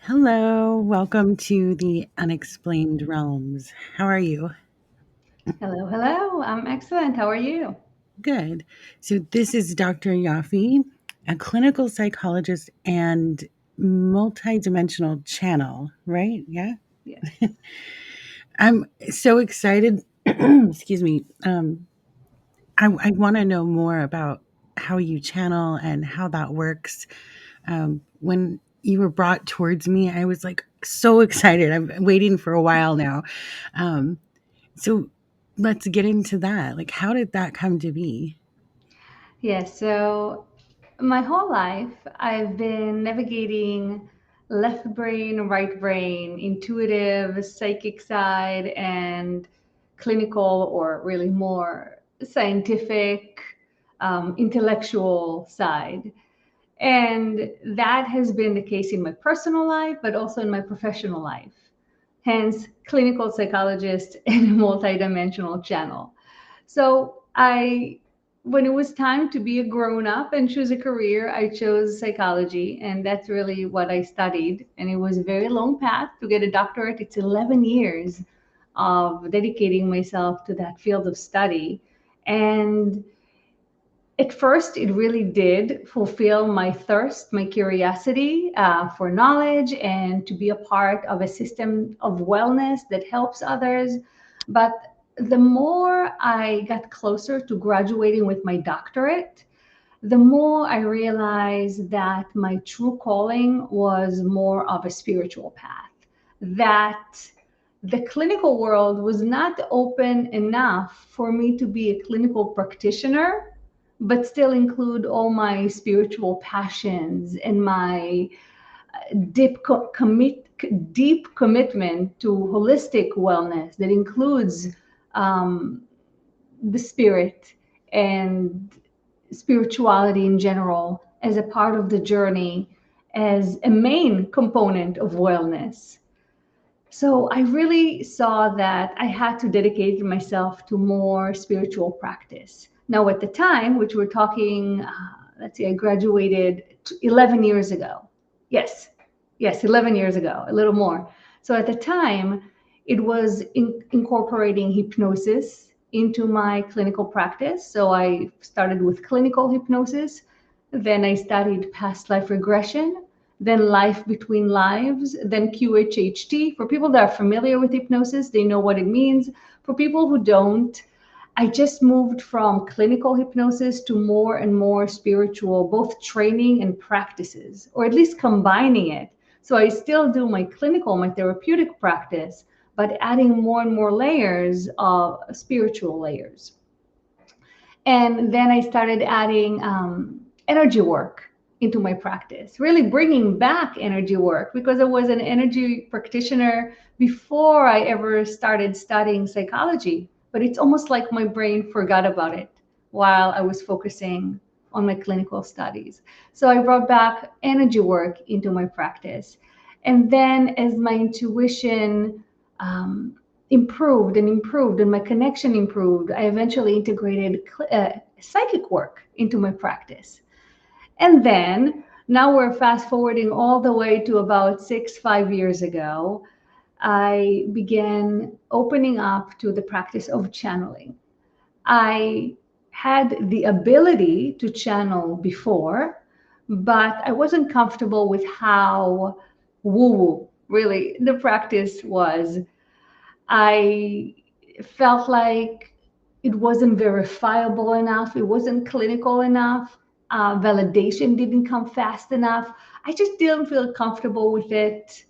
Hello, welcome to the Unexplained Realms. How are you? Hello, hello. I'm excellent. How are you? Good. So, this is Dr. Yafi, a clinical psychologist and multidimensional channel, right? Yeah. Yes. I'm so excited. Excuse me. I want to know more about how you channel and how that works. When you were brought towards me, I was like so excited. I've been waiting for a while now. Um, So let's get into that. Like, how did that come to be? Yes. So my whole life, I've been navigating left brain, right brain, intuitive, psychic side, and clinical, or really more scientific, intellectual side. And that has been the case in my personal life, but also in my professional life. Hence, clinical psychologist and a multidimensional channel. So when it was time to be a grown up and choose a career, I chose psychology, and that's really what I studied. And it was a very long path to get a doctorate. It's 11 years of dedicating myself to that field of study. And at first, it really did fulfill my thirst, my curiosity for knowledge and to be a part of a system of wellness that helps others. But the more I got closer to graduating with my doctorate, the more I realized that my true calling was more of a spiritual path, that the clinical world was not open enough for me to be a clinical practitioner, but still include all my spiritual passions and my deep co- commit deep commitment to holistic wellness that includes um, the spirit and spirituality in general as a part of the journey, as a main component of wellness. So I really saw that I had to dedicate myself to more spiritual practice. Now, at the time, which we're talking, let's see, I graduated 11 years ago. Yes, yes, 11 years ago, a little more. So at the time, it was incorporating hypnosis into my clinical practice. So I started with clinical hypnosis. Then I studied past life regression, then life between lives, then QHHT. For people that are familiar with hypnosis, they know what it means. For people who don't, I just moved from clinical hypnosis to more and more spiritual, both training and practices, or at least combining it. So I still do my clinical, my therapeutic practice, but adding more and more layers of spiritual layers. And then I started adding energy work into my practice, really bringing back energy work because I was an energy practitioner before I ever started studying psychology. But it's almost like my brain forgot about it while I was focusing on my clinical studies. So I brought back energy work into my practice. And then as my intuition improved and improved and my connection improved, I eventually integrated psychic work into my practice. And then now we're fast forwarding all the way to about 5 years ago. I began opening up to the practice of channeling. I had the ability to channel before, but I wasn't comfortable with how woo woo really the practice was. I felt like it wasn't verifiable enough, it wasn't clinical enough, validation didn't come fast enough. I just didn't feel comfortable with it,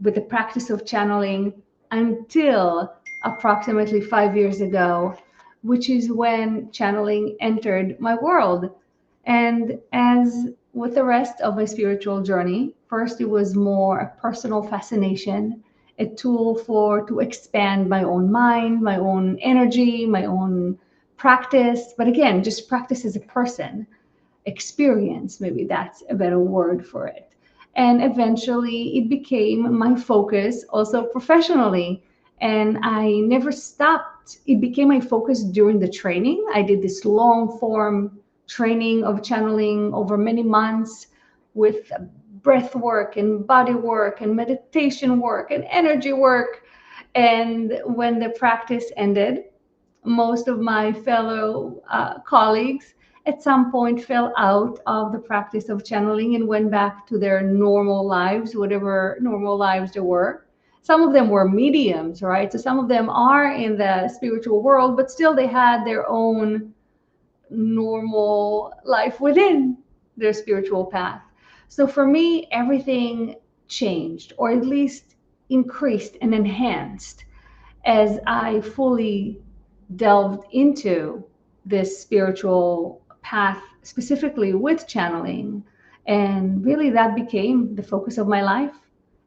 with the practice of channeling until approximately 5 years ago, which is when channeling entered my world. And as with the rest of my spiritual journey, first it was more a personal fascination, a tool for to expand my own mind, my own energy, my own practice. But again, just practice as a person, experience, maybe that's a better word for it. And eventually it became my focus also professionally. And I never stopped. It became my focus during the training. I did this long form training of channeling over many months with breath work and body work and meditation work and energy work. And when the practice ended, most of my fellow colleagues at some point fell out of the practice of channeling and went back to their normal lives, whatever normal lives there were. Some of them were mediums, right? So some of them are in the spiritual world, but still they had their own normal life within their spiritual path. So for me, everything changed, or at least increased and enhanced as I fully delved into this spiritual path, specifically with channeling. And really, that became the focus of my life.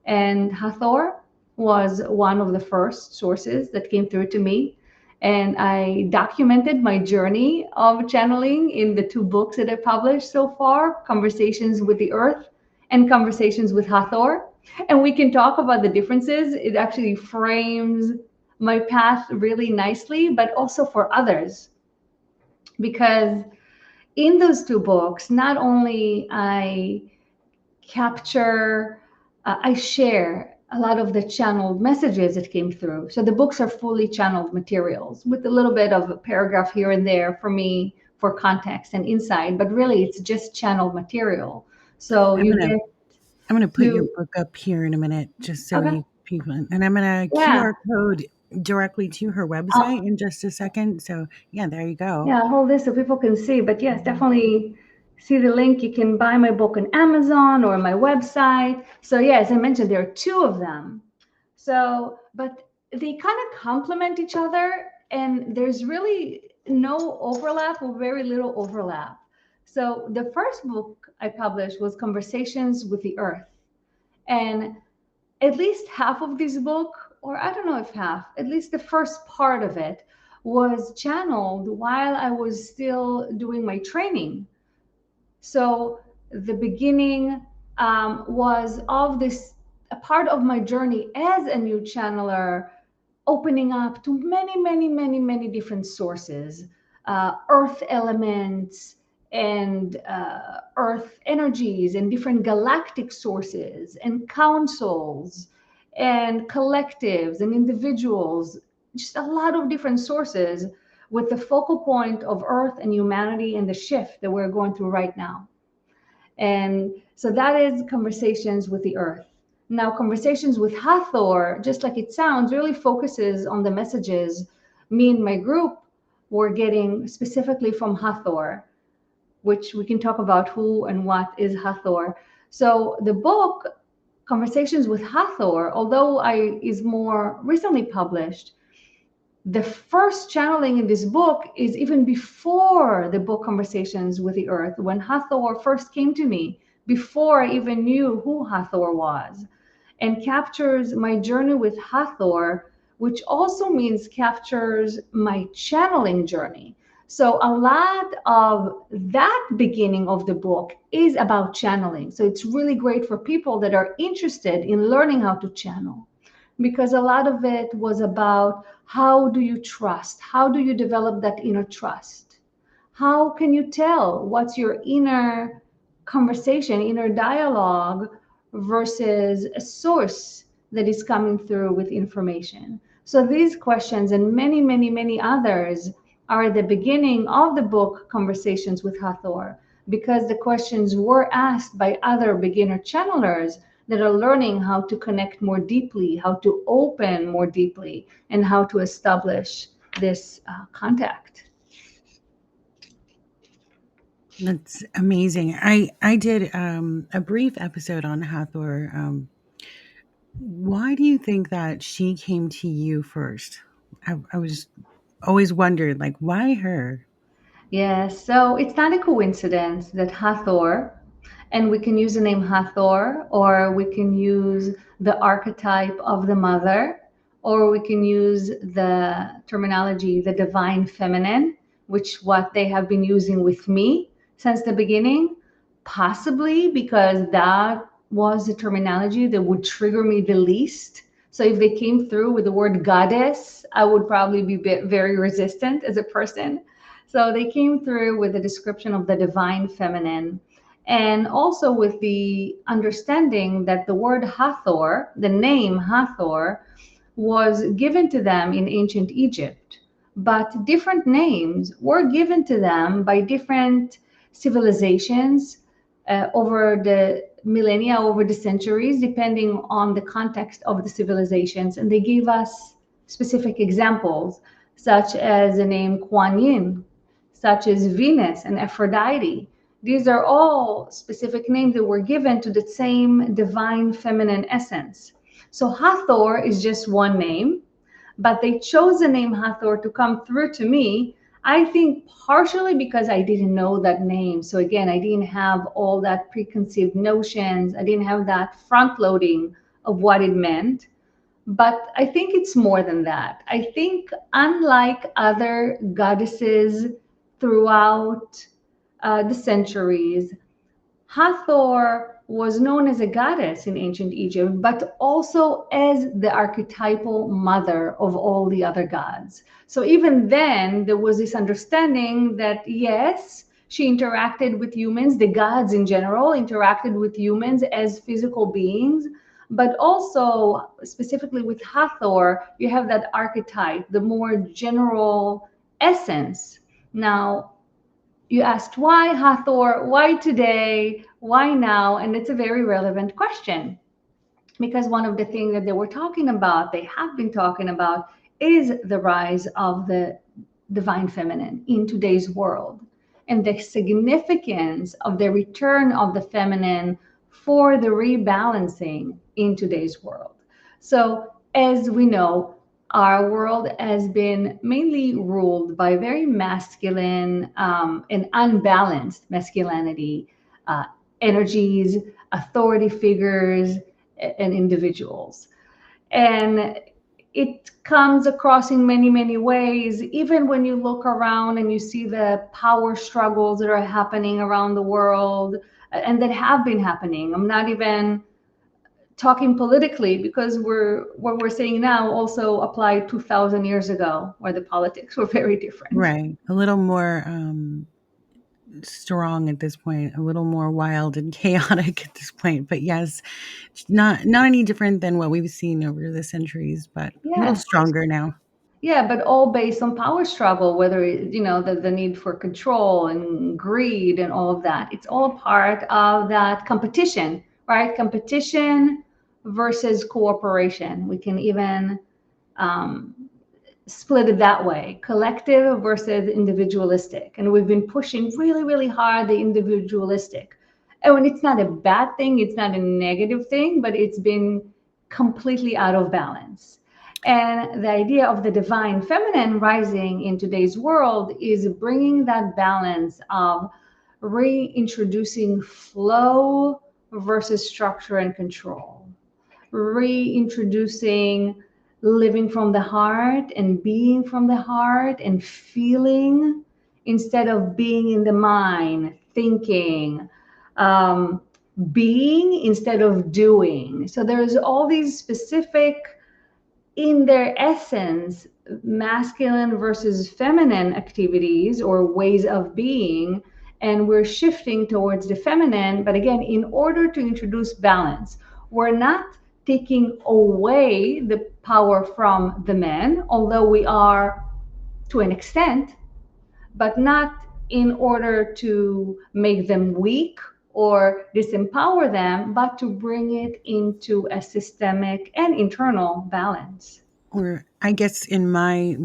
And Hathor was one of the first sources that came through to me. And I documented my journey of channeling in the two books that I published so far, Conversations with the Earth and Conversations with Hathor. And we can talk about the differences. It actually frames my path really nicely, but also for others. Because in those two books, not only I share a lot of the channeled messages that came through. So the books are fully channeled materials with a little bit of a paragraph here and there for me for context and insight, but really it's just channeled material. So I'm you gonna get I'm gonna put your to, book up here in a minute just so okay, you people, and I'm gonna yeah. QR code directly to her website in just a second. So yeah, there you go. Yeah, I'll hold this so people can see. But yes, definitely see the link. You can buy my book on Amazon or my website. So yeah, as I mentioned, there are two of them. So, but they kind of complement each other, and there's really no overlap or very little overlap. So the first book I published was Conversations with the Earth. And at least half of this book, or I don't know if half, at least the first part of it was channeled while I was still doing my training. So the beginning was of this, a part of my journey as a new channeler, opening up to many, many, many, many different sources, earth elements and earth energies and different galactic sources and councils and collectives and individuals, just a lot of different sources with the focal point of earth and humanity and the shift that we're going through right now. And so that is Conversations with the Earth. Now, Conversations with Hathor, just like it sounds, really focuses on the messages me and my group were getting specifically from Hathor, which we can talk about who and what is Hathor. So the book, Conversations with Hathor, although I is more recently published, the first channeling in this book is even before the book Conversations with the Earth, when Hathor first came to me, before I even knew who Hathor was, and captures my journey with Hathor, which also means captures my channeling journey. So a lot of that beginning of the book is about channeling. So it's really great for people that are interested in learning how to channel, because a lot of it was about how do you trust? How do you develop that inner trust? How can you tell what's your inner conversation, inner dialogue versus a source that is coming through with information? So these questions and many, many, many others are at the beginning of the book Conversations with Hathor, because the questions were asked by other beginner channelers that are learning how to connect more deeply, how to open more deeply, and how to establish this contact. That's amazing. I did a brief episode on Hathor. Why do you think that she came to you first? I was always wondered, like, why her? Yes, so it's not a coincidence that Hathor, and we can use the name Hathor, or we can use the archetype of the mother, or we can use the terminology, the divine feminine, which what they have been using with me since the beginning, possibly because that was the terminology that would trigger me the least. So if they came through with the word goddess, I would probably be very resistant as a person. So they came through with a description of the divine feminine. And also with the understanding that the word Hathor, the name Hathor, was given to them in ancient Egypt, but different names were given to them by different civilizations over the millennia, over the centuries, depending on the context of the civilizations. And they gave us specific examples, such as the name Kuan Yin, such as Venus and Aphrodite. These are all specific names that were given to the same divine feminine essence. So Hathor is just one name, but they chose the name Hathor to come through to me. I think partially because I didn't know that name. So again, I didn't have all that preconceived notions. I didn't have that front loading of what it meant. But I think it's more than that. I think, unlike other goddesses throughout the centuries, Hathor was known as a goddess in ancient Egypt, but also as the archetypal mother of all the other gods. So even then, there was this understanding that yes, she interacted with humans, the gods in general interacted with humans as physical beings, but also specifically with Hathor, you have that archetype, the more general essence. Now, you asked why Hathor, why today, why now? And it's a very relevant question because one of the things that they were talking about, they have been talking about, is the rise of the divine feminine in today's world and the significance of the return of the feminine for the rebalancing in today's world. So, as we know, our world has been mainly ruled by very masculine and unbalanced masculinity, uh, energies, authority figures, and individuals. And it comes across in many, many ways. Even when you look around and you see the power struggles that are happening around the world and that have been happening. I'm not even talking politically because what we're saying now also applied 2000 years ago where the politics were very different. Right. A little more strong at this point, a little more wild and chaotic at this point. But yes, it's not any different than what we've seen over the centuries, but a little Yes. stronger now. Yeah, but all based on power struggle, whether the need for control and greed and all of that. It's all part of that competition, right? Competition versus cooperation. We can even um, split it that way, collective versus individualistic. And we've been pushing really, really hard the individualistic. And when it's not a bad thing, it's not a negative thing, but it's been completely out of balance. And the idea of the divine feminine rising in today's world is bringing that balance of reintroducing flow versus structure and control, reintroducing living from the heart and being from the heart and feeling instead of being in the mind, thinking, um, being instead of doing. So there's all these specific, in their essence, masculine versus feminine activities or ways of being. And we're shifting towards the feminine. But again, in order to introduce balance, we're not taking away the power from the men, although we are to an extent, but not in order to make them weak or disempower them, but to bring it into a systemic and internal balance. Or I guess in my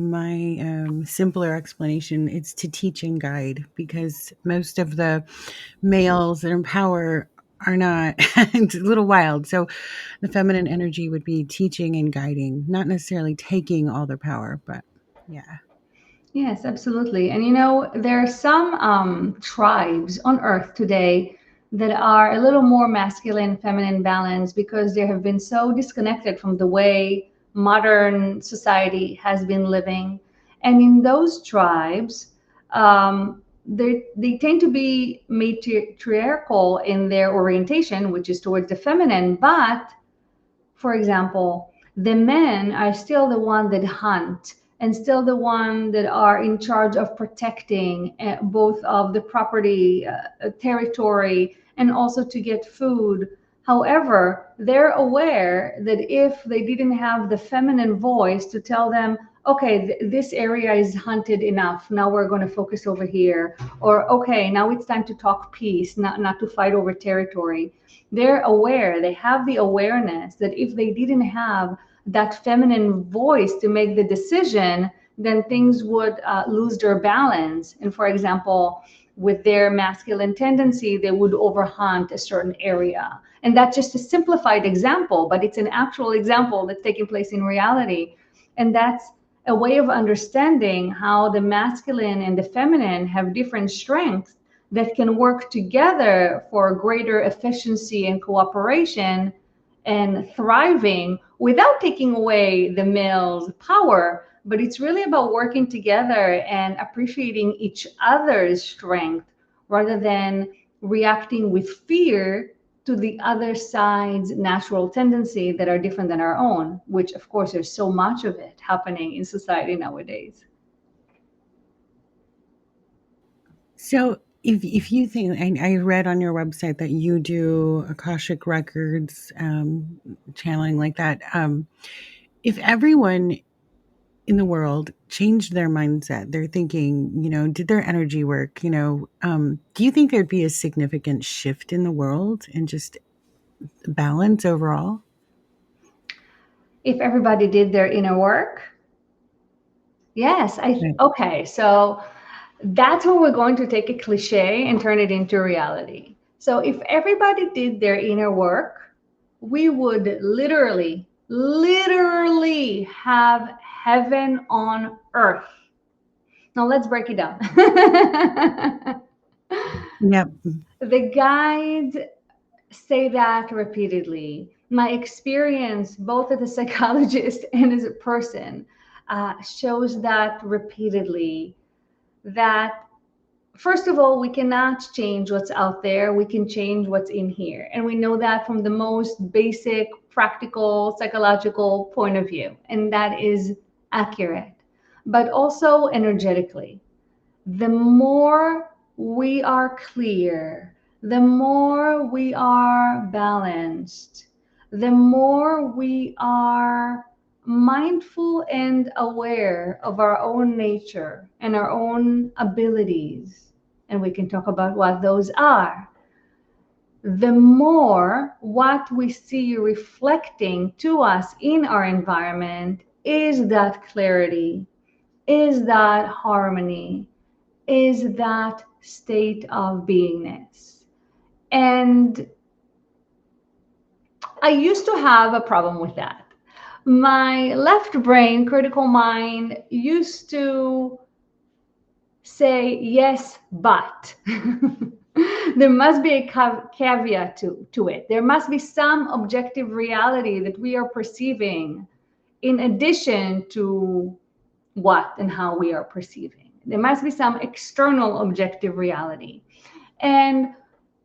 simpler explanation, it's to teach and guide because most of the males that are in power are not. It's a little wild. So the feminine energy would be teaching and guiding, not necessarily taking all their power, but yeah. Yes, absolutely. And there are some tribes on Earth today that are a little more masculine, feminine balance because they have been so disconnected from the way modern society has been living. And in those tribes, they tend to be matriarchal in their orientation, which is towards the feminine, but for example, the men are still the one that hunt and still the one that are in charge of protecting both of the property, territory, and also to get food. However, they're aware that if they didn't have the feminine voice to tell them, okay, this area is hunted enough, now we're going to focus over here, or okay, now it's time to talk peace, not to fight over territory. They're aware, they have the awareness that if they didn't have that feminine voice to make the decision, then things would lose their balance. And for example, with their masculine tendency, they would overhunt a certain area. And that's just a simplified example, but it's an actual example that's taking place in reality. And that's a way of understanding how the masculine and the feminine have different strengths that can work together for greater efficiency and cooperation and thriving without taking away the male's power. But it's really about working together and appreciating each other's strength rather than reacting with fear to the other side's natural tendency that are different than our own, which of course there's so much of it happening in society nowadays. So if you think, I read on your website that you do Akashic records, channeling like that. If everyone in the world changed their mindset, their thinking, did their energy work, do you think there'd be a significant shift in the world and just balance overall? If everybody did their inner work, yes, Right. okay, so that's where we're going to take a cliche and turn it into reality. So if everybody did their inner work, we would literally have heaven on earth. Now let's break it down. Yep. The guides say that repeatedly. My experience, both as a psychologist and as a person, shows that repeatedly. That first of all, we cannot change what's out there. We can change what's in here. And we know that from the most basic, practical, psychological point of view. And that is accurate. But also energetically, the more we are clear, the more we are balanced, the more we are mindful and aware of our own nature and our own abilities, and we can talk about what those are, the more what we see reflecting to us in our environment is that clarity, is that harmony, is that state of beingness. And I used to have a problem with that. My left brain, critical mind, used to say, yes, but. There must be a caveat to it. There must be some objective reality that we are perceiving in addition to what and how we are perceiving. There must be some external objective reality. And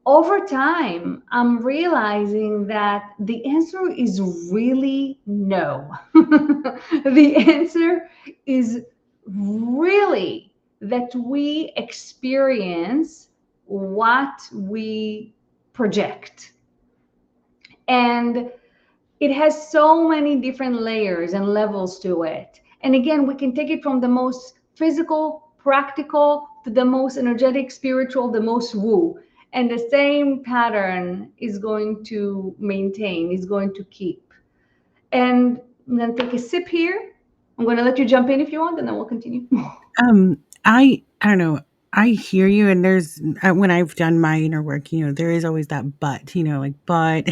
over time, I'm realizing that the answer is really no. The answer is really that we experience what we project. And it has so many different layers and levels to it. And again, we can take it from the most physical, practical, to the most energetic, spiritual, the most woo. And the same pattern is going to maintain, is going to keep. And I'm going to take a sip here. I'm going to let you jump in if you want, and then we'll continue. I don't know. I hear you, and there's when I've done my inner work, there is always that but, like but.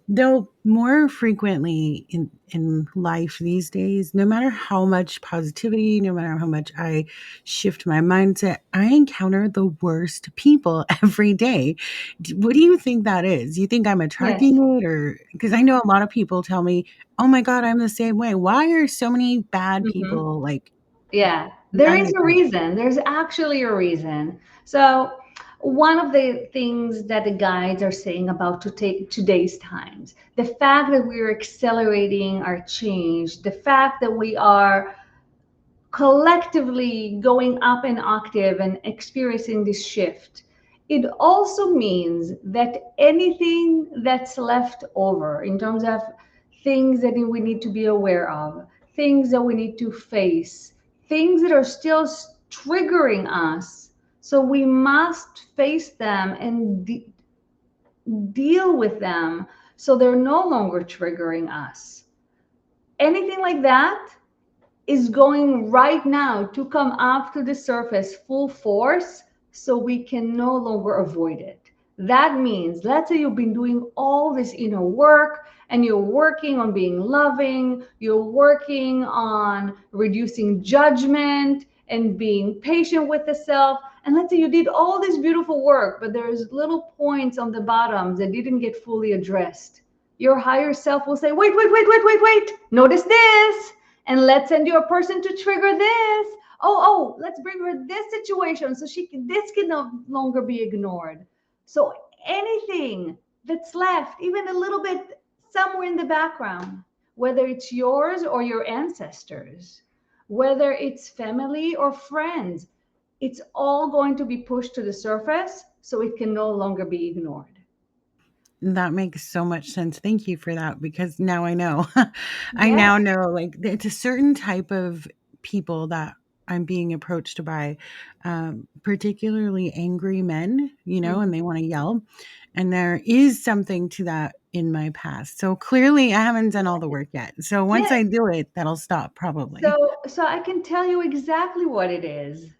Though more frequently in life these days, no matter how much positivity, no matter how much I shift my mindset, I encounter the worst people every day. What do you think that is? You think I'm Yes. attracting it, or because I know a lot of people tell me, "Oh my God, I'm the same way. Why are so many bad Mm-hmm. people like Yeah, there is surrounding a me?" reason. There's actually a reason. So, one of the things that the guides are saying about to take today's times, the fact that we're accelerating our change, the fact that we are collectively going up an octave and experiencing this shift. It also means that anything that's left over in terms of things that we need to be aware of, things that we need to face, things that are still triggering us, so we must face them and deal with them so they're no longer triggering us. Anything like that is going right now to come up to the surface full force so we can no longer avoid it. That means, let's say you've been doing all this inner work and you're working on being loving, you're working on reducing judgment and being patient with the self. And let's say you did all this beautiful work, but there's little points on the bottom that didn't get fully addressed. Your higher self will say, wait, wait, wait, wait, wait, wait, notice this, and let's send you a person to trigger this. Let's bring her this situation so this can no longer be ignored. So anything that's left, even a little bit somewhere in the background, whether it's yours or your ancestors, whether it's family or friends, it's all going to be pushed to the surface so it can no longer be ignored. That makes so much sense. Thank you for that because now I know. I Yes. now know like it's a certain type of people that I'm being approached by, particularly angry men, and Mhm. they want to yell. And there is something to that in my past. So clearly I haven't done all the work yet. So once Yes. I do it, that'll stop probably. So I can tell you exactly what it is.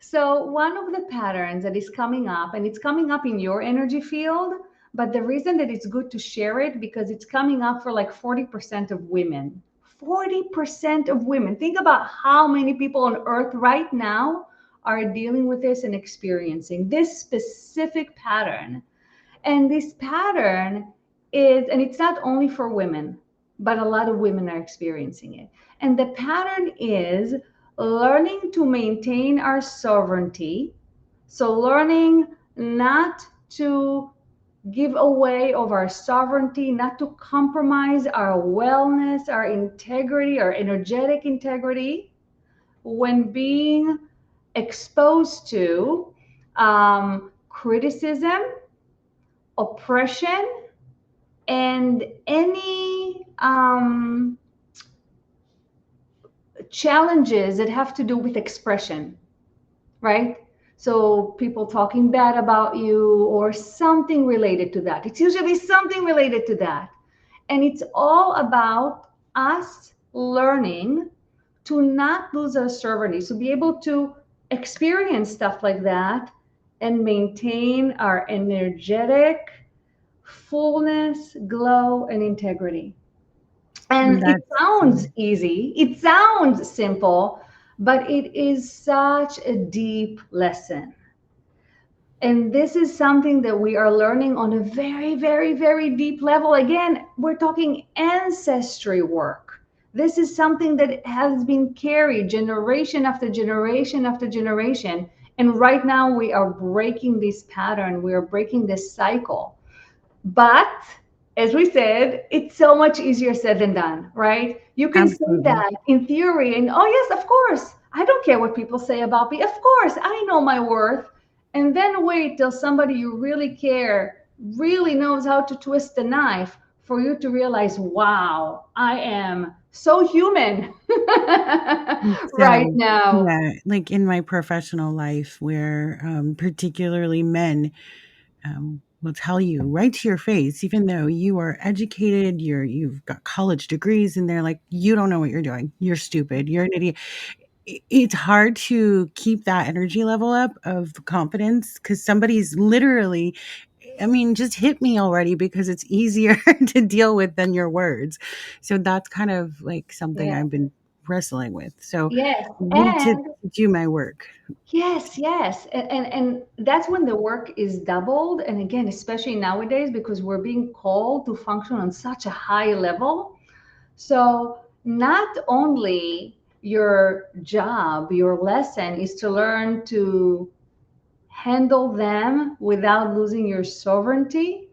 So, one of the patterns that is coming up, and it's coming up in your energy field, but the reason that it's good to share it because it's coming up for like 40% of women. 40% of women. Think about how many people on earth right now are dealing with this and experiencing this specific pattern. And this pattern is, and it's not only for women, but a lot of women are experiencing it. And the pattern is learning to maintain our sovereignty. So, learning not to give away of our sovereignty, not to compromise our wellness, our integrity, our energetic integrity when being exposed to criticism, oppression, and any challenges that have to do with expression, right? So people talking bad about you or something related to that. It's usually something related to that. And it's all about us learning to not lose our sovereignty, to be able to experience stuff like that and maintain our energetic fullness, glow, and integrity. And it That's sounds easy, it sounds simple, but it is such a deep lesson. And this is something that we are learning on a very, very, very deep level. Again, we're talking ancestry work. This is something that has been carried generation after generation after generation. And right now we are breaking this pattern, we are breaking this cycle. But as we said, it's so much easier said than done, right? You can say absolutely. that in theory, and oh, yes, of course. I don't care what people say about me. Of course, I know my worth. And then wait till somebody you really care really knows how to twist the knife for you to realize, wow, I am so human right So, now. yeah, like in my professional life, where particularly men will tell you right to your face, even though you are educated, you've got college degrees, and they're like, you don't know what you're doing. You're stupid. You're an idiot. It's hard to keep that energy level up of confidence because somebody's literally, I mean, just hit me already because it's easier to deal with than your words. So that's kind of like something Yeah. I've been wrestling with. So Yes. I need to And do my work. yes, yes. And that's when the work is doubled. And again, especially nowadays, because we're being called to function on such a high level. So not only your job, your lesson is to learn to handle them without losing your sovereignty.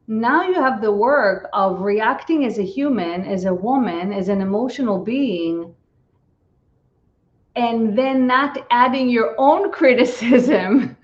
Now you have the work of reacting as a human, as a woman, as an emotional being and then not adding your own criticism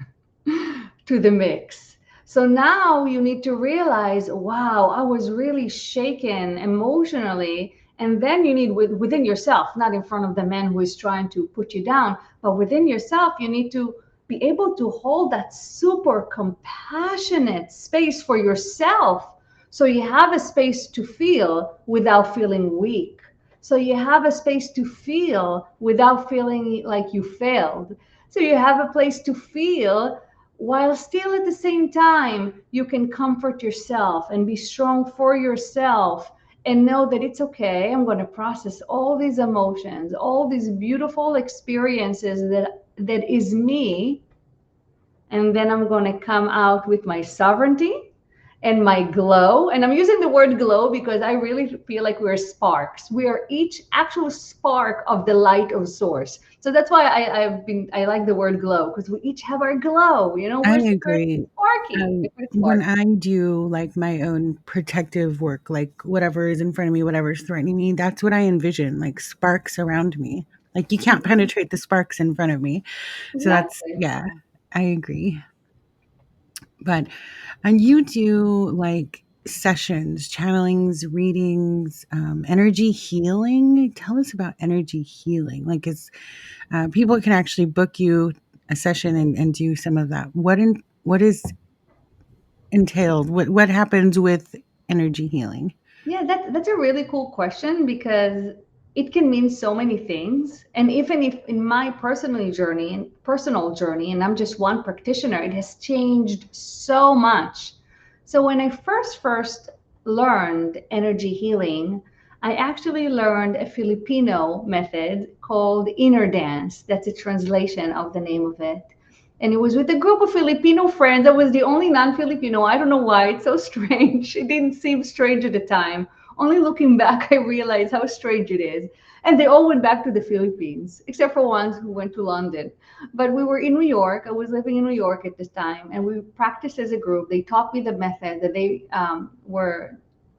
to the mix. So now you need to realize, wow, I was really shaken emotionally. And then you need within yourself, not in front of the man who is trying to put you down, but within yourself, you need to be able to hold that super compassionate space for yourself. So you have a space to feel without feeling weak. So you have a space to feel without feeling like you failed. So you have a place to feel while still at the same time you can comfort yourself and be strong for yourself and know that it's okay. I'm going to process all these emotions, all these beautiful experiences that is me, and then I'm going to come out with my sovereignty and my glow. And I'm using the word glow because I really feel like we're sparks. We are each actual spark of the light of source. So that's why I like the word glow, because we each have our glow. You know, I we're agree. sparky. We're quite When sparky. I do like my own protective work, like whatever is in front of me, whatever's threatening me, that's what I envision, like sparks around me. Like you can't penetrate the sparks in front of me. So that's, Exactly. yeah, I agree. But, and you do like sessions, channelings, readings, energy healing. Tell us about energy healing. Like, it's people can actually book you a session and do some of that. What is entailed? What happens with energy healing? Yeah, that's a really cool question because it can mean so many things. And even if in my personal journey, and I'm just one practitioner, it has changed so much. So when I first learned energy healing, I actually learned a Filipino method called inner dance. That's a translation of the name of it. And it was with a group of Filipino friends. I was the only non-Filipino. I don't know why. It's so strange. It didn't seem strange at the time. Only looking back, I realized how strange it is. And they all went back to the Philippines, except for ones who went to London. But we were in New York. I was living in New York at this time, and we practiced as a group. They taught me the method that they were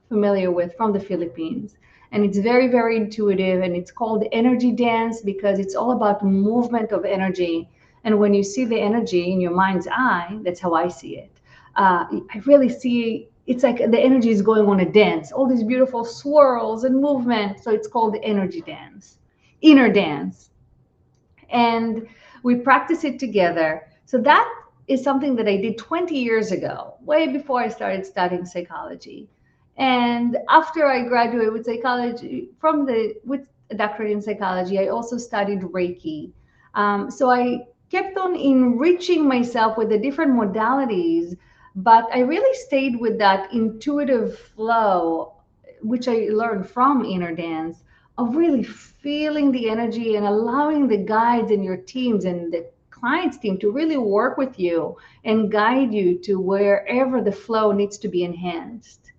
familiar with from the Philippines. And it's very, very intuitive, and it's called energy dance because it's all about movement of energy. And when you see the energy in your mind's eye, that's how I see it. I really see it's like the energy is going on a dance, all these beautiful swirls and movement. So it's called the energy dance, inner dance. And we practice it together. So that is something that I did 20 years ago, way before I started studying psychology. And after I graduated with psychology from the with a doctorate in psychology, I also studied Reiki. So I kept on enriching myself with the different modalities, but I really stayed with that intuitive flow, which I learned from inner dance, of really feeling the energy and allowing the guides and your teams and the clients team to really work with you and guide you to wherever the flow needs to be enhanced.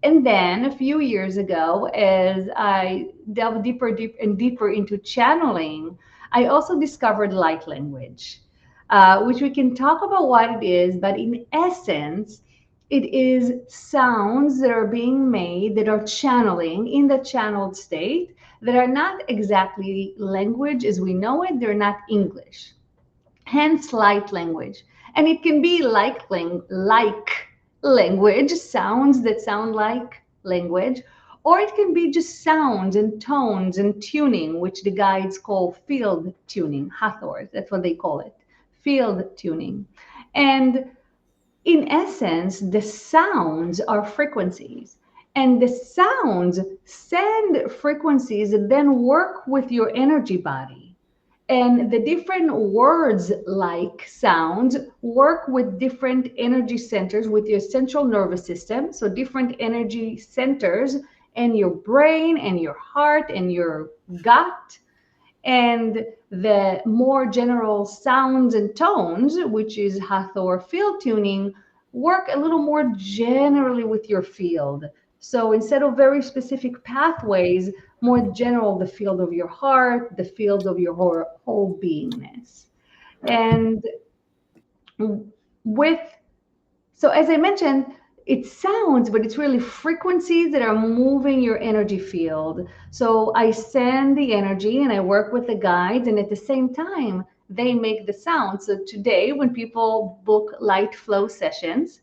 And then a few years ago, as I delved deeper and deeper into channeling, I also discovered light language, which we can talk about what it is, but in essence, it is sounds that are being made that are channeling in the channeled state that are not exactly language as we know it, they're not English, hence light language. And it can be like language, sounds that sound like language, or it can be just sounds and tones and tuning, which the guides call field tuning, Hathor, that's what they call it, field tuning. And in essence, the sounds are frequencies. And the sounds send frequencies that then work with your energy body. And the different words like sounds work with different energy centers with your central nervous system. So, different energy centers in your brain and your heart and your gut, and the more general sounds and tones, which is Hathor field tuning, work a little more generally with your field. So instead of very specific pathways, more general, the field of your heart, the field of your whole beingness. And with so as I mentioned, it sounds, but it's really frequencies that are moving your energy field. So I send the energy and I work with the guides, and at the same time, they make the sound. So today, when people book light flow sessions,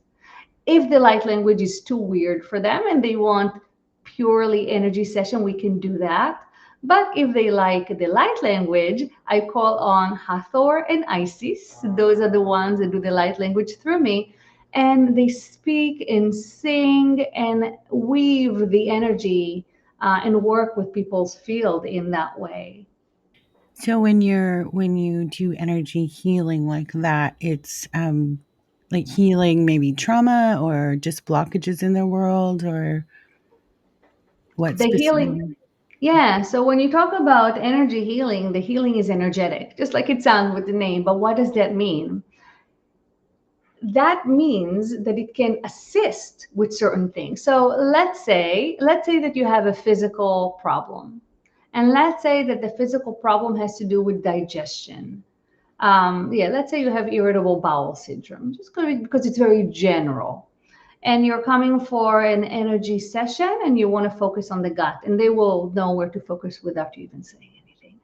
if the light language is too weird for them and they want purely energy session, we can do that. But if they like the light language, I call on Hathor and Isis. Those are the ones that do the light language through me. And they speak and sing and weave the energy and work with people's field in that way. So when you do energy healing like that, it's like healing maybe trauma or just blockages in the world or what The healing, specifically? yeah. So when you talk about energy healing, the healing is energetic, just like it sounds with the name. But what does that mean? That means that it can assist with certain things. So let's say that you have a physical problem, and let's say that the physical problem has to do with digestion. Yeah, let's say you have irritable bowel syndrome, just because it's very general. And you're coming for an energy session and you want to focus on the gut, and they will know where to focus without you even saying anything.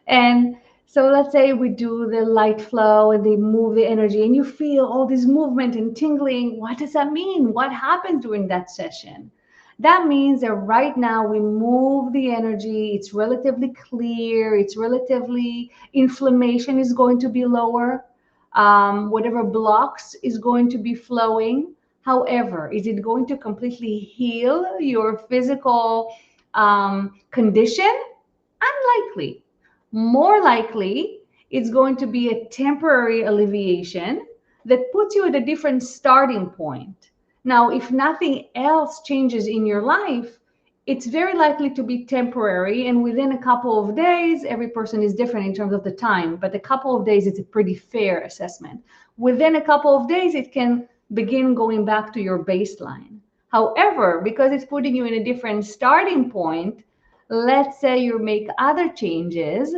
And so let's say we do the light flow and they move the energy and you feel all this movement and tingling. What does that mean? What happened during that session? That means that right now we move the energy. It's relatively clear. It's relatively, inflammation is going to be lower. Whatever blocks is going to be flowing. However, is it going to completely heal your physical condition? Unlikely. More likely, it's going to be a temporary alleviation that puts you at a different starting point. Now, if nothing else changes in your life, it's very likely to be temporary. And within a couple of days, every person is different in terms of the time, but a couple of days is a pretty fair assessment. Within a couple of days, it can begin going back to your baseline. However, because it's putting you in a different starting point, let's say you make other changes.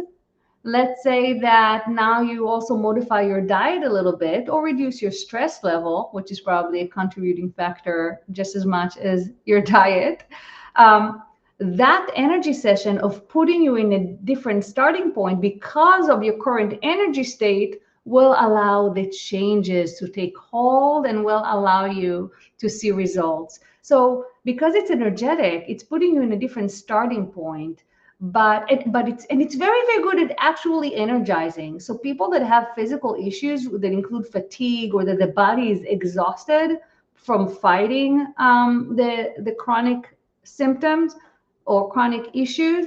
Let's say that now you also modify your diet a little bit or reduce your stress level, which is probably a contributing factor just as much as your diet. Um, that energy session of putting you in a different starting point because of your current energy state will allow the changes to take hold and will allow you to see results. So because it's energetic, it's putting you in a different starting point, but it's very good at actually energizing. So people that have physical issues that include fatigue or that the body is exhausted from fighting the chronic symptoms or chronic issues,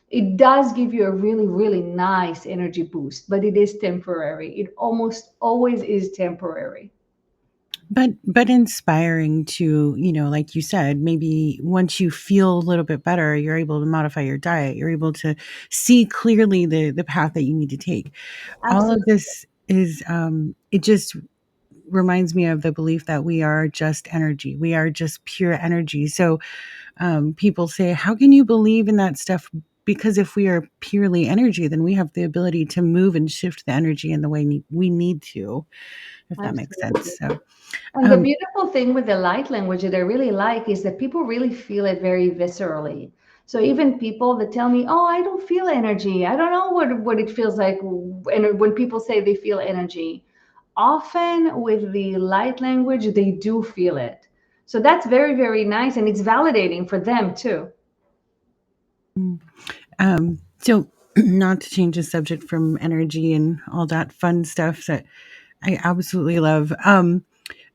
it does give you a really nice energy boost, but it is temporary. It almost always is temporary. But inspiring to, like you said, maybe once you feel a little bit better, you're able to modify your diet. You're able to see clearly the path that you need to take. All of Absolutely. this is it just reminds me of the belief that we are just energy. We are just pure energy. So people say, how can you believe in that stuff? Because if we are purely energy, then we have the ability to move and shift the energy in the way we need to, if that makes Absolutely. sense. So And the um, beautiful thing with the light language that I really like is that people really feel it very viscerally. So even people that tell me, "Oh, I don't feel energy. I don't know what it feels like," and when people say they feel energy, often with the light language, they do feel it. So that's very nice, and it's validating for them too. so not to change the subject from energy and all that fun stuff that I absolutely love.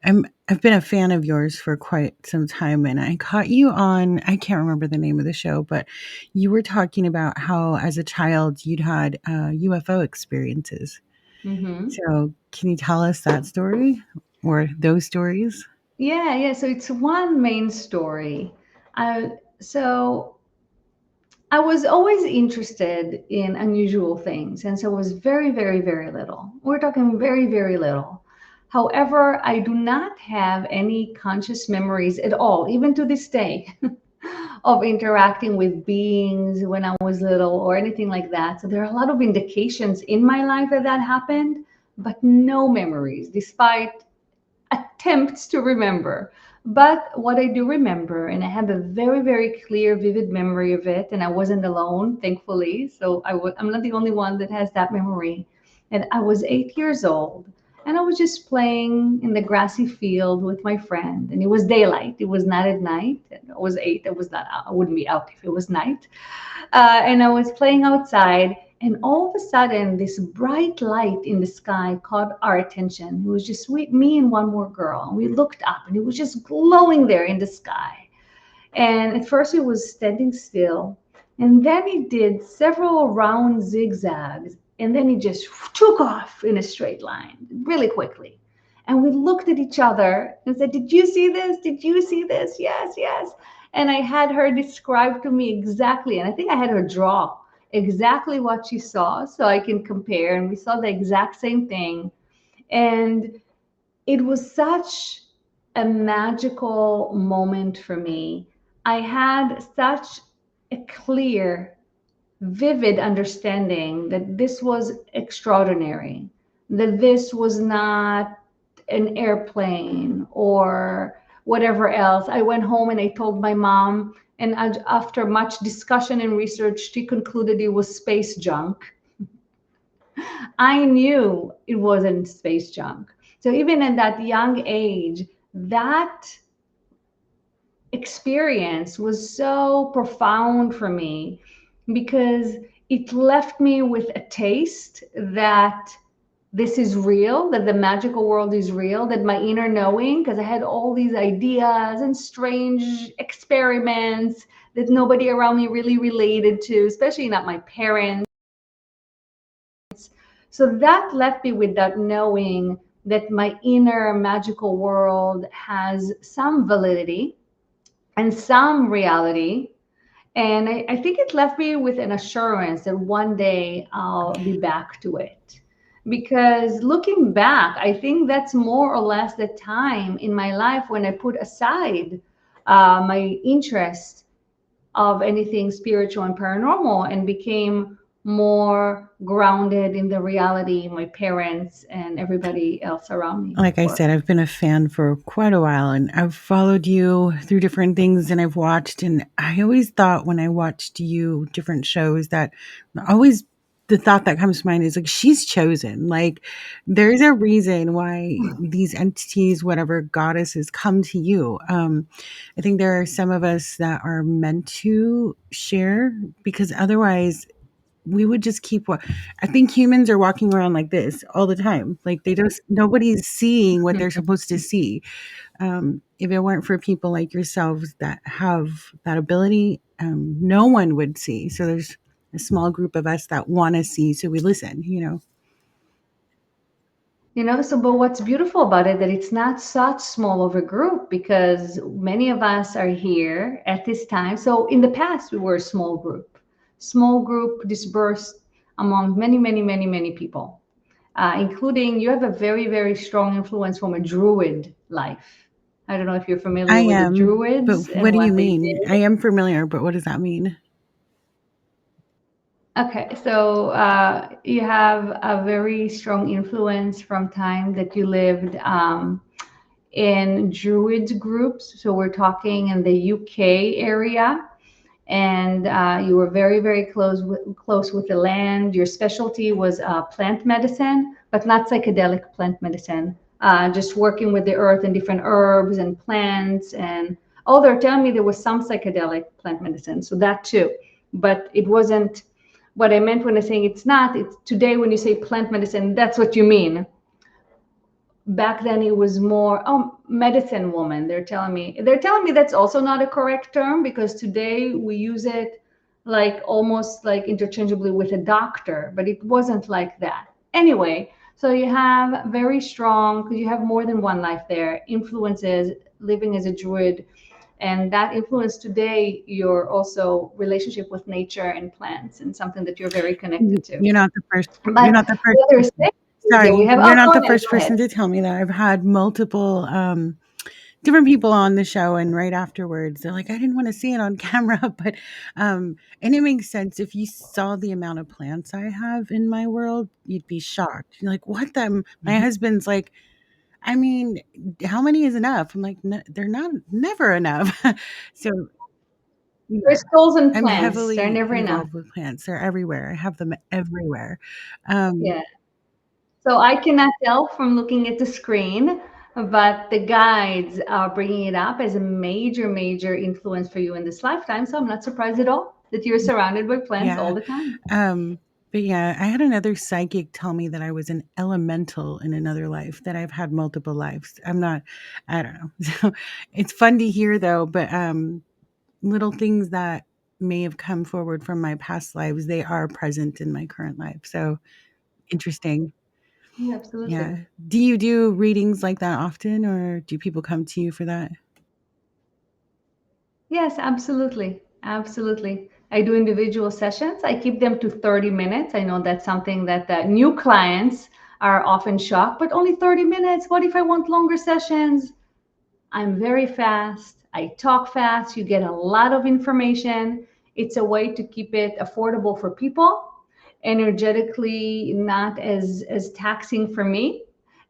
I've been a fan of yours for quite some time, and I caught you on, I can't remember the name of the show, but you were talking about how as a child you'd had UFO experiences. Hmm. So can you tell us that story or those stories? Yeah. So it's one main story. So I was always interested in unusual things, and so it was very little. We're talking very little. However, I do not have any conscious memories at all, even to this day, of interacting with beings when I was little or anything like that. So there are a lot of indications in my life that that happened, but no memories, despite attempts to remember. But what I do remember, and I have a very, very clear, vivid memory of it, and I wasn't alone, thankfully. So I'm not the only one that has that memory. And I was 8 years old, and I was just playing in the grassy field with my friend. And it was daylight, it was not at night. And I was 8, I was not out, I wouldn't be out if it was night. And I was playing outside, and all of a sudden, this bright light in the sky caught our attention. It was just me and one more girl. And we looked up, and it was just glowing there in the sky. And at first, it was standing still, and then it did several round zigzags, and then it just took off in a straight line really quickly. And we looked at each other and said, "Did you see this? Did you see this?" "Yes, yes." And I had her describe to me exactly, and I think I had her draw exactly what she saw so I can compare. And we saw the exact same thing. And it was such a magical moment for me. I had such a clear, vivid understanding that this was extraordinary, that this was not an airplane or whatever else. I went home and I told my mom, and after much discussion and research, she concluded it was space junk. I knew it wasn't space junk. So even at that young age, that experience was so profound for me because it left me with a taste that this is real, that the magical world is real, that my inner knowing, because I had all these ideas and strange experiments that nobody around me really related to, especially not my parents. So that left me with that knowing that my inner magical world has some validity and some reality. And I think it left me with an assurance that one day I'll be back to it. Because looking back, I think that's more or less the time in my life when I put aside my interest of anything spiritual and paranormal and became more grounded in the reality my parents and everybody else around me Like I were. said, I've been a fan for quite a while, and I've followed you through different things and I've watched. And I always thought when I watched you, different shows, that always the thought that comes to mind is like, she's chosen. Like, there's a reason why these entities, whatever goddesses, come to you. I think there are some of us that are meant to share because otherwise we would just keep I think humans are walking around like this all the time. Like they just nobody's seeing what they're supposed to see. If it weren't for people like yourselves that have that ability, no one would see. So there's a small group of us that want to see, so we listen. So but what's beautiful about it that it's not such small of a group because many of us are here at this time. So in the past we were a small group dispersed among many, many, many, many people, including you have a very, very strong influence from a druid life. I don't know if you're I familiar with the am, druids but what and do you what they mean? I did. am familiar, but what does that mean? Okay, so you have a very strong influence from time that you lived in Druid groups. So we're talking in the UK area, and you were very, very close with the land. Your specialty was plant medicine, but not psychedelic plant medicine. Just working with the earth and different herbs and plants. And oh, they're telling me there was some psychedelic plant medicine, so that too. But it wasn't what I meant when I saying it's not. It's today when you say plant medicine, that's what you mean. Back then it was more medicine woman. They're telling me that's also not a correct term because today we use it like almost like interchangeably with a doctor, but it wasn't like that anyway. So you have very strong, because you have more than one life there, influences living as a druid, and that influence today your also relationship with nature and plants and something that you're very connected to. You're not the first. You're But not the first the other person. thing is that we Sorry, have, you're not go the ahead, first go ahead. person to tell me that. I've had multiple different people on the show, and right afterwards, they're like, "I didn't want to see it on camera," but and it makes sense. If you saw the amount of plants I have in my world, you'd be shocked. You're like, "What them?" My husband's like, I mean, how many is enough? I'm like, they're not never enough. So yeah, Crystals and I'm plants, they're heavily never enough. involved with plants. They're everywhere. I have them everywhere. Um, Yeah. So I cannot tell from looking at the screen, but the guides are bringing it up as a major, major influence for you in this lifetime. So I'm not surprised at all that you're surrounded by plants all yeah. the time. But yeah, I had another psychic tell me that I was an elemental in another life, that I've had multiple lives. I don't know. So it's fun to hear though, but little things that may have come forward from my past lives, they are present in my current life. So interesting. Yeah, absolutely. Yeah. Do you do readings like that often, or do people come to you for that? Yes, absolutely. Absolutely. I do individual sessions. I keep them to 30 minutes. I know that's something that new clients are often shocked, but only 30 minutes. What if I want longer sessions? I'm very fast. I talk fast. You get a lot of information. It's a way to keep it affordable for people, energetically not as taxing for me.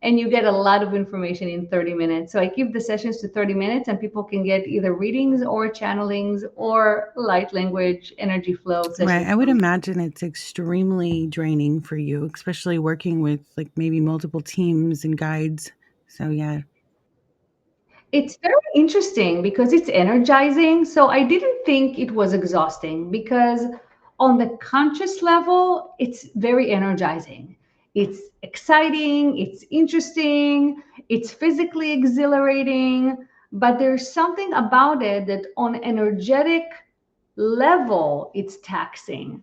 And you get a lot of information in 30 minutes. So I keep the sessions to 30 minutes and people can get either readings or channelings or light language energy flow Right. sessions I would from me. imagine it's extremely draining for you, especially working with like maybe multiple teams and guides. So yeah. It's very interesting because it's energizing. So I didn't think it was exhausting because on the conscious level, it's very energizing. It's exciting, it's interesting, it's physically exhilarating, but there's something about it that on energetic level, it's taxing.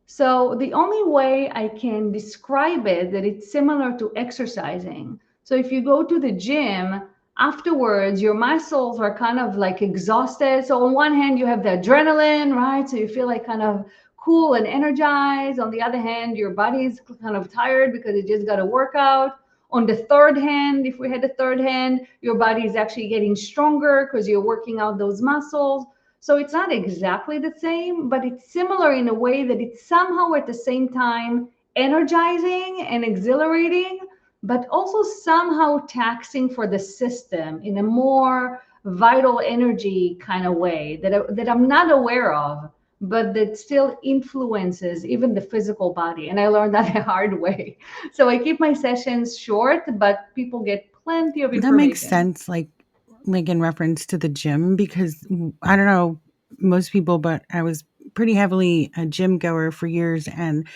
So the only way I can describe it that it's similar to exercising. So if you go to the gym, afterwards your muscles are kind of like exhausted. So on one hand you have the adrenaline, right? So you feel like kind of cool and energized. On the other hand, your body is kind of tired because it just got a workout. On the third hand, if we had a third hand, your body is actually getting stronger because you're working out those muscles. So it's not exactly the same, but it's similar in a way that it's somehow at the same time energizing and exhilarating, but also somehow taxing for the system in a more vital energy kind of way that I'm not aware of, but that still influences even the physical body. And I learned that the hard way. So I keep my sessions short, but people get plenty of That makes information. sense, like in reference to the gym, because I don't know most people, but I was pretty heavily a gym goer for years, and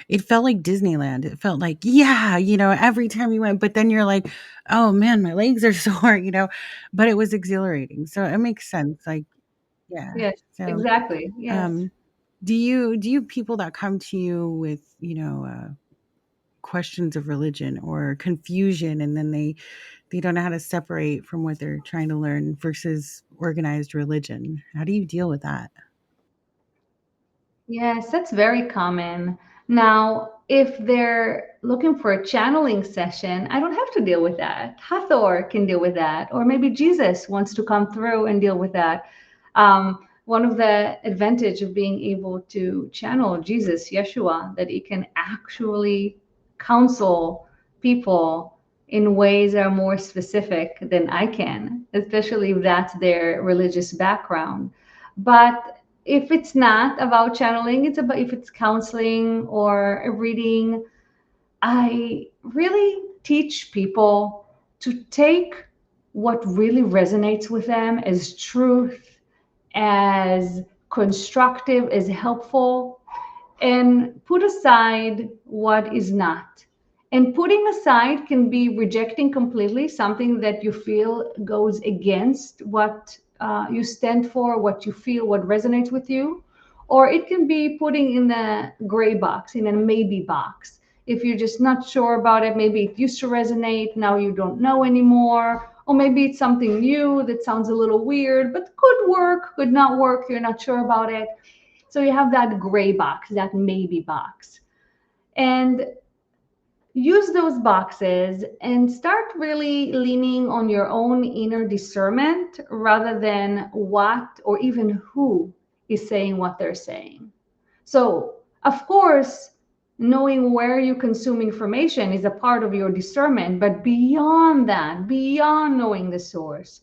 it felt like Disneyland. It felt like, yeah, every time you went, but then you're like, oh man, my legs are sore, but it was exhilarating. So it makes sense. Like, yeah. Yes, So, exactly. Yes. um, do you have people that come to you with, questions of religion or confusion, and then they don't know how to separate from what they're trying to learn versus organized religion? How do you deal with that? Yes, that's very common. Now, if they're looking for a channeling session, I don't have to deal with that. Hathor can deal with that, or maybe Jesus wants to come through and deal with that. One of the advantage of being able to channel Jesus, Yeshua, that he can actually counsel people in ways that are more specific than I can, especially if that's their religious background. But if it's not about channeling, it's about if it's counseling or a reading, I really teach people to take what really resonates with them as truth, as constructive, as helpful, and put aside what is not. And putting aside can be rejecting completely something that you feel goes against what you stand for, what you feel, what resonates with you. Or it can be putting in the gray box, in a maybe box. If you're just not sure about it, maybe it used to resonate, now you don't know anymore. Or maybe it's something new that sounds a little weird, but could work, could not work, you're not sure about it. So you have that gray box, that maybe box. And use those boxes and start really leaning on your own inner discernment rather than what or even who is saying what they're saying. So, of course, Knowing where you consume information is a part of your discernment, but beyond that, beyond knowing the source,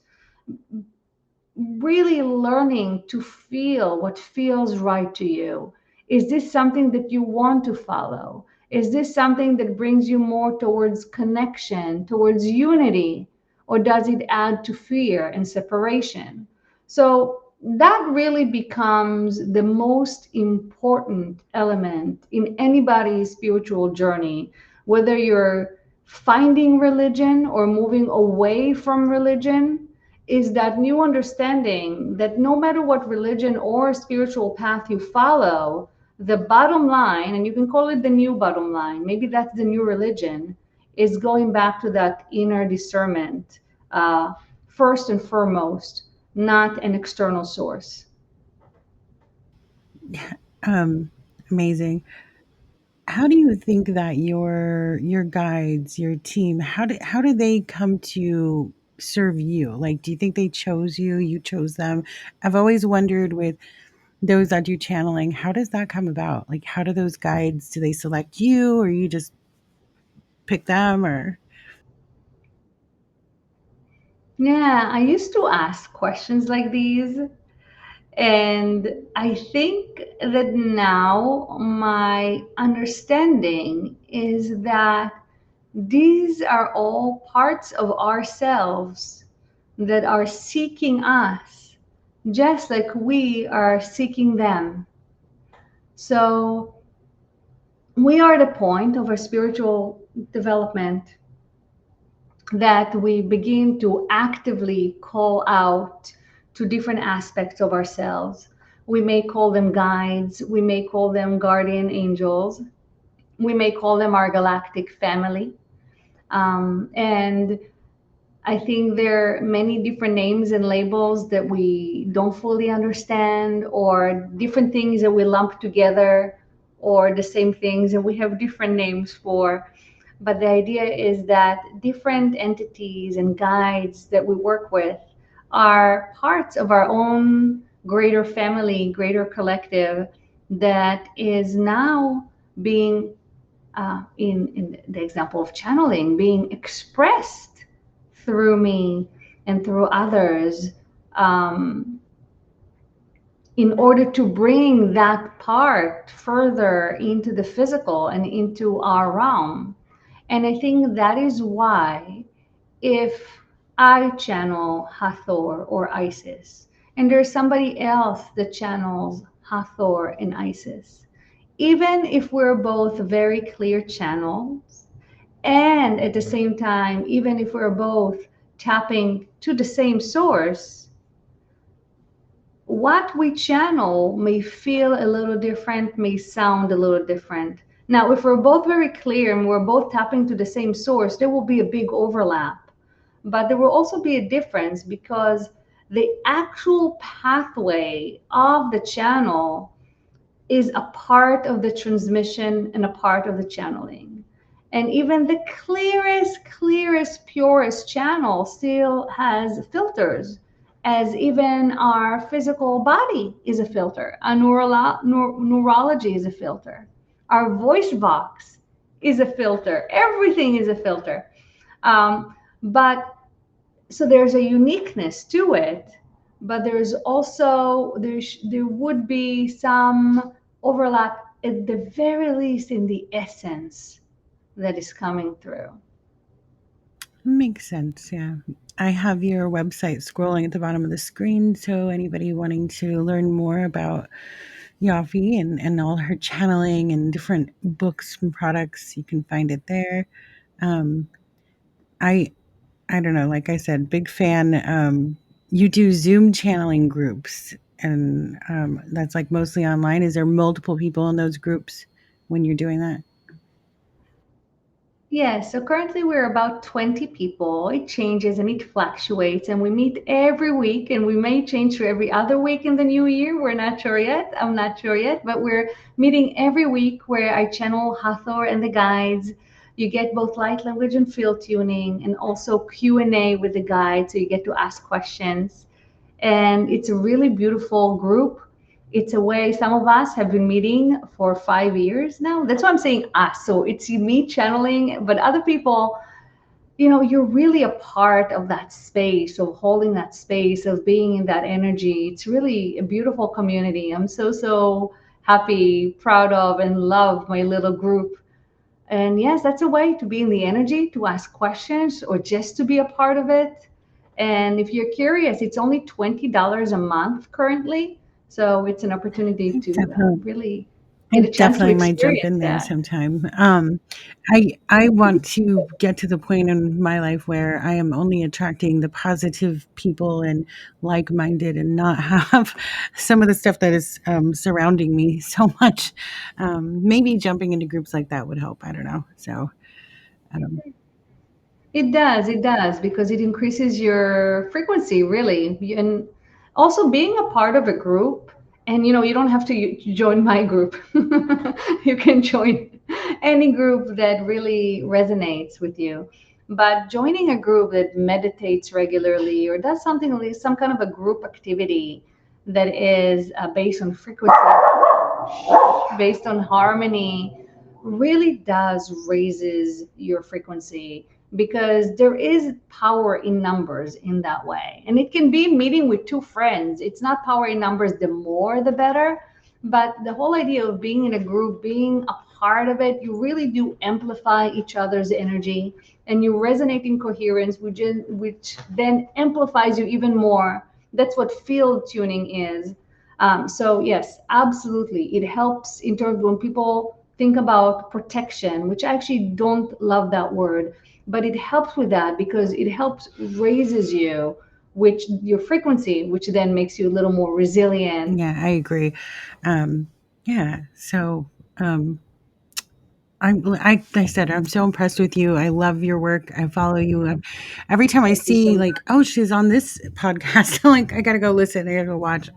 really learning to feel what feels right to you. Is this something that you want to follow? Is this something that brings you more towards connection, towards unity, or does it add to fear and separation? So that really becomes the most important element in anybody's spiritual journey, whether you're finding religion or moving away from religion, is that new understanding that no matter what religion or spiritual path you follow, the bottom line, and you can call it the new bottom line, maybe that's the new religion, is going back to that inner discernment, uh, first and foremost, not an external source. Um, Amazing. How do you think that your guides, your team, how do they come to serve you? Like, do you think they chose you? You chose them? I've always wondered with those that do channeling, how does that come about? Like, how do those guides, do they select you, or you just pick them, or Yeah, I used to ask questions like these. And I think that now my understanding is that these are all parts of ourselves that are seeking us, just like we are seeking them. So we are at a point of our spiritual development that we begin to actively call out to different aspects of ourselves. We may call them guides, we may call them guardian angels, we may call them our galactic family. And I think there are many different names and labels that we don't fully understand, or different things that we lump together, or the same things that we have different names for. But the idea is that different entities and guides that we work with are parts of our own greater family, greater collective that is now being, in the example of channeling, being expressed through me and through others, um, in order to bring that part further into the physical and into our realm. And I think that is why, if I channel Hathor or Isis, and there's somebody else that channels Hathor and Isis, even if we're both very clear channels, and at the same time, even if we're both tapping to the same source, what we channel may feel a little different, may sound a little different. Now, if we're both very clear and we're both tapping to the same source, there will be a big overlap. But there will also be a difference because the actual pathway of the channel is a part of the transmission and a part of the channeling. And even the clearest, purest channel still has filters, as even our physical body is a filter. Our neurology is a filter. Our voice box is a filter. Everything is a filter. But so there's a uniqueness to it, but there's also there would be some overlap at the very least in the essence that is coming through. makes sense? Yeah. I have your website scrolling at the bottom of the screen, so anybody wanting to learn more about Yafi and all her channeling and different books and products, you can find it there. Um, I I don't know, like I said, big fan. You do Zoom channeling groups, and that's like mostly online. Is there multiple people in those groups when you're doing that? Yeah, so currently we're about 20 people. It changes and it fluctuates, and we meet every week, and we may change to every other week in the new year. We're not sure yet. I'm not sure yet, but we're meeting every week where I channel Hathor and the guides. You get both light language and field tuning, and also Q&A with the guides, so you get to ask questions. And it's a really beautiful group. It's a way some of us have been meeting for 5 years now. That's why I'm saying us. So it's me channeling, but other people, you're really a part of that space, of holding that space, of being in that energy. It's really a beautiful community. I'm so, so happy, proud of, and love my little group. And yes, that's a way to be in the energy, to ask questions, or just to be a part of it. And if you're curious, it's only $20 a month currently. So it's an opportunity to Definitely. really I get a chance to definitely might jump experience in there that. sometime. I want to get to the point in my life where I am only attracting the positive people and like-minded, and not have some of the stuff that is surrounding me so much. Maybe jumping into groups like that would help. I don't know. So, um, It does, because it increases your frequency, really. And also being a part of a group, and you don't have to join my group. You can join any group that really resonates with you. But joining a group that meditates regularly or does something like some kind of a group activity that is based on frequency, based on harmony, really does raises your frequency, because there is power in numbers in that way. And it can be meeting with two friends. It's not power in numbers, the more the better. But the whole idea of being in a group, being a part of it, you really do amplify each other's energy, and you resonate in coherence, which then amplifies you even more. That's what field tuning is. So yes, absolutely. It helps in terms when people think about protection, which I actually don't love that word, but it helps with that because it helps raises you, which your frequency, which then makes you a little more resilient. yeah, I agree. Yeah. So, like I said, I'm so impressed with you. I love your work. I follow you. Every time I Thank you so see much. like, oh, she's on this podcast, I'm like, I gotta go listen. I gotta go watch.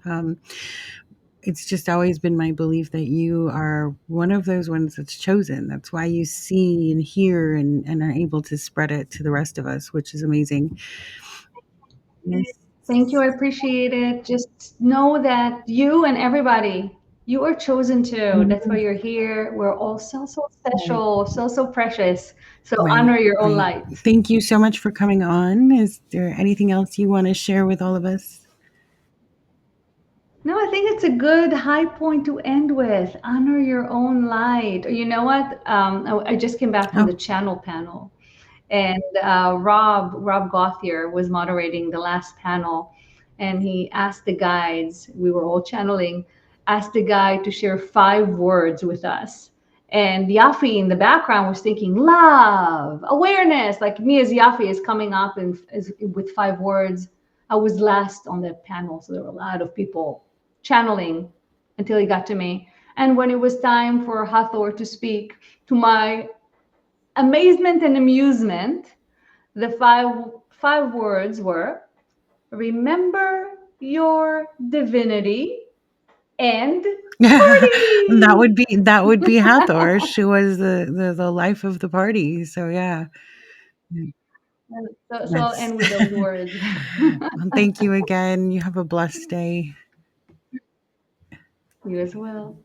It's just always been my belief that you are one of those ones that's chosen. That's why you see and hear and are able to spread it to the rest of us, which is amazing. Yes. Thank you. I appreciate it. Just know that you and everybody, you are chosen too. That's why Mhm. you're here. We're all so, so Right. special, so, so precious. So Right. honor your own Right. light. Thank you so much for coming on. Is there anything else you want to share with all of us? No, I think it's a good high point to end with. Honor your own light. Or you know what? I just came back from the Oh, channel panel, and Rob Gothier was moderating the last panel, and he asked the guides. We were all channeling. Asked the guide to share 5 words with us. And Yafi in the background was thinking love, awareness. Like me as Yafi is coming up with 5 words. I was last on the panel, so there were a lot of people channeling until he got to me. And when it was time for Hathor to speak, to my amazement and amusement, the five words were remember your divinity and party. that would be Hathor. She was the life of the party. So yeah, So I'll that's. end with those words. Well, thank you again. You have a blessed day. You as well.